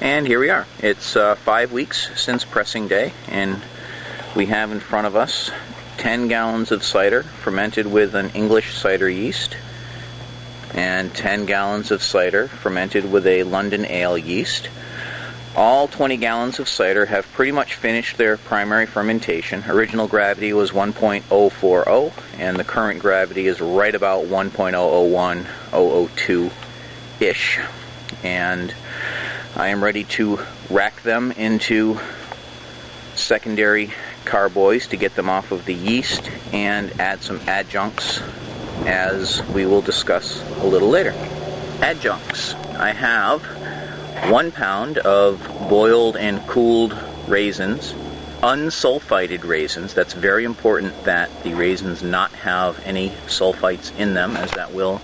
And here we are. It's 5 weeks since pressing day, and we have in front of us 10 gallons of cider fermented with an English cider yeast, and 10 gallons of cider fermented with a London ale yeast. All 20 gallons of cider have pretty much finished their primary fermentation. Original gravity was 1.040, and the current gravity is right about 1.001, 002-ish. And I am ready to rack them into secondary carboys to get them off of the yeast and add some adjuncts, as we will discuss a little later. Adjuncts. I have 1 pound of boiled and cooled raisins, unsulfited raisins. That's very important that the raisins not have any sulfites in them, as that will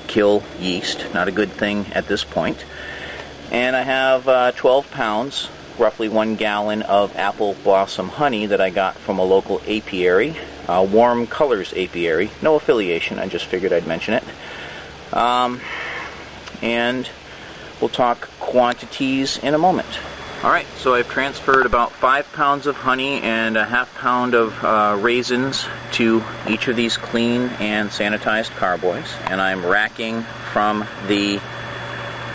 kill yeast. Not a good thing at this point. And I have 12 pounds, roughly 1 gallon of apple blossom honey that I got from a local apiary, Warm Colors Apiary. No affiliation, I just figured I'd mention it. And we'll talk quantities in a moment. Alright, so I've transferred about 5 pounds of honey and a ½ pound of raisins to each of these clean and sanitized carboys, and I'm racking from the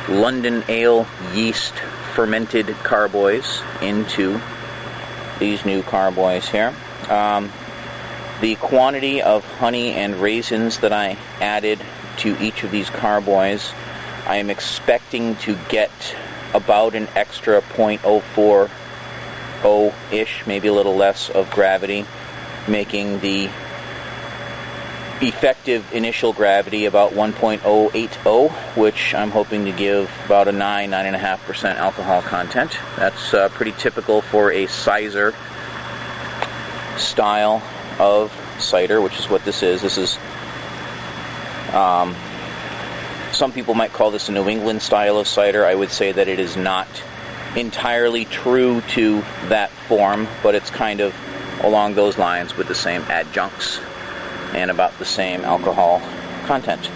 London ale yeast fermented carboys into these new carboys here. The quantity of honey and raisins that I added to each of these carboys, I am expecting to get about an extra 0.040-ish, maybe a little less of gravity, making the effective initial gravity about 1.080, which I'm hoping to give about a 9.5% alcohol content. That's pretty typical for a Cider style of cider, which is what this is. This is, some people might call this a New England style of cider. I would say that it is not entirely true to that form, but it's kind of along those lines with the same adjuncts and about the same alcohol content.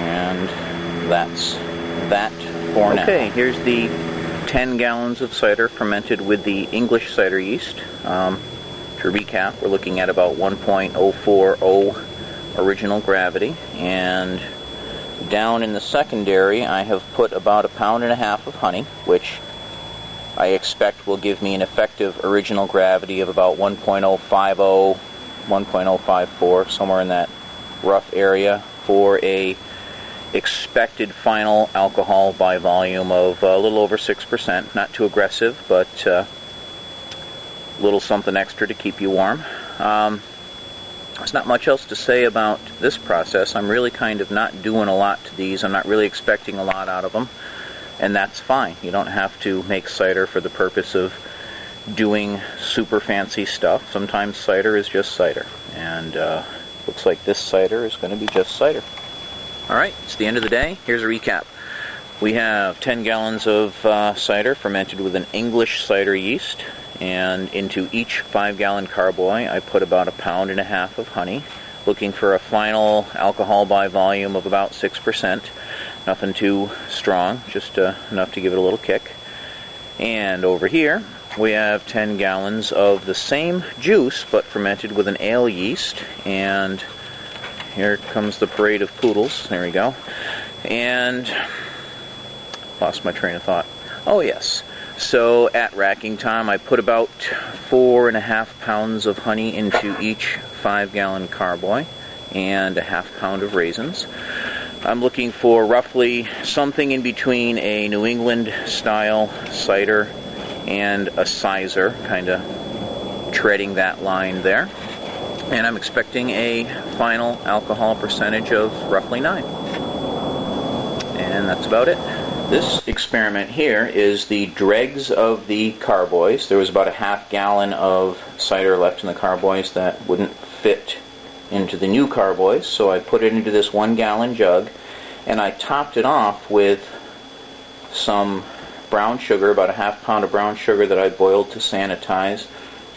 And that's that for now. Okay, here's the 10 gallons of cider fermented with the English cider yeast. To recap, we're looking at about 1.040 original gravity, and down in the secondary I have put about 1.5 pounds of honey, which I expect will give me an effective original gravity of about 1.050, 1.054, somewhere in that rough area, for a expected final alcohol by volume of a little over 6%. Not too aggressive, but a little something extra to keep you warm. There's not much else to say about this process. I'm really kind of not doing a lot to these. I'm not really expecting a lot out of them, and that's fine. You don't have to make cider for the purpose of doing super fancy stuff. Sometimes cider is just cider, and looks like this cider is going to be just cider. Alright, it's the end of the day. Here's a recap. We have 10 gallons of cider fermented with an English cider yeast, and into each 5-gallon carboy I put about 1.5 pounds of honey, looking for a final alcohol by volume of about 6%. Nothing too strong, just enough to give it a little kick. And over here we have 10 gallons of the same juice, but fermented with an ale yeast. And here comes the parade of poodles. There we go. And lost my train of thought. Oh yes. So at racking time, I put about 4.5 pounds of honey into each 5-gallon carboy and a ½ pound of raisins. I'm looking for roughly something in between a New England style cider and a Cider, kind of treading that line there. And I'm expecting a final alcohol percentage of roughly 9. And that's about it. This experiment here is the dregs of the carboys. There was about a ½ gallon of cider left in the carboys that wouldn't fit into the new carboys, so I put it into this 1-gallon jug, and I topped it off with some brown sugar, about a ½ pound of brown sugar that I boiled to sanitize,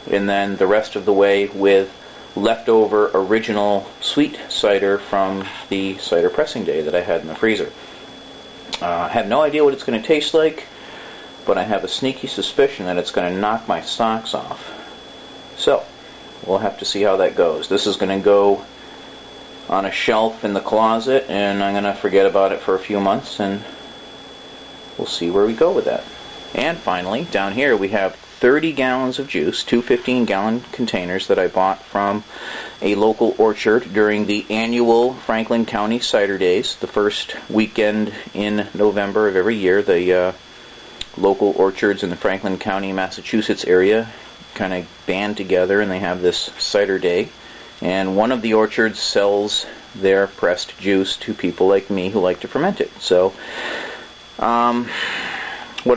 and then the rest of the way with leftover original sweet cider from the cider pressing day that I had in the freezer. I have no idea what it's going to taste like, but I have a sneaky suspicion that it's going to knock my socks off. So, we'll have to see how that goes. This is going to go on a shelf in the closet, and I'm going to forget about it for a few months, and we'll see where we go with that. And finally, down here we have 30 gallons of juice, two 15-gallon containers that I bought from a local orchard during the annual Franklin County Cider Days, the first weekend in November of every year. The local orchards in the Franklin County, Massachusetts area kind of band together, and they have this cider day. And one of the orchards sells their pressed juice to people like me who like to ferment it. So, what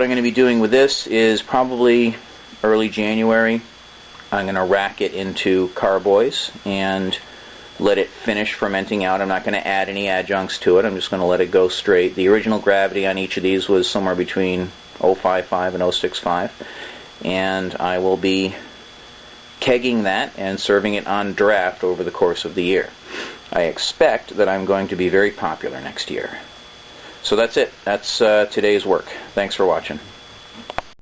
I'm going to be doing with this is probably early January, I'm going to rack it into carboys and let it finish fermenting out. I'm not going to add any adjuncts to it. I'm just going to let it go straight. The original gravity on each of these was somewhere between 0.55 and 0.65. And I will be kegging that and serving it on draft over the course of the year. I expect that I'm going to be very popular next year. So that's it. That's today's work. Thanks for watching.